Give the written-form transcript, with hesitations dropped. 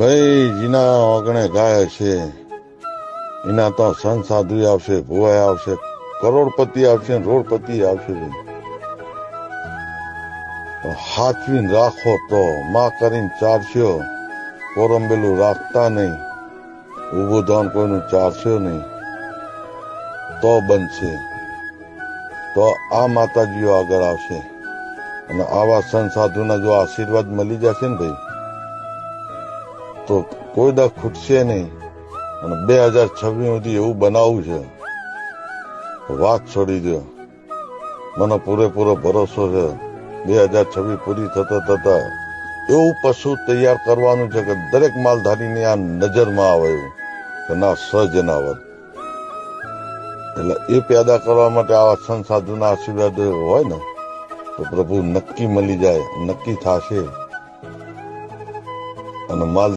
ભાઈ જીના ઓગણે ગાય છે એના તો સંત સાધુ આવશે, ભુવાય આવશે, કરોડપતિ આવશે, રોડપતિ આવશે. હાચવીને રાખો તો માં કરીને ચારશો, કોરંબેલું રાખતા નહીં, ઉભું ધન કોઈનું ચારશો નહીં તો બનશે. તો આ માતાજીઓ આગળ આવશે અને આવા સંત સાધુના જો આશીર્વાદ મળી જશે ને ભાઈ તો કોઈ દા ખૂટશે નહીં. અને 2026 સુધી એવું બનાવવું છે, વાત છોડી દો. મને પૂરેપૂરો ભરોસો છે 2026 પૂરી થતા એવું પશુ તૈયાર કરવાનું છે કે દરેક માલધારીની આ નજરમાં આવે એવું કે ના સજનાવર. એટલે એ પેદા કરવા માટે આવા સંત સાધુના આશીર્વાદ હોય ને તો પ્રભુ નક્કી મળી જાય, નક્કી થશે. અને માલ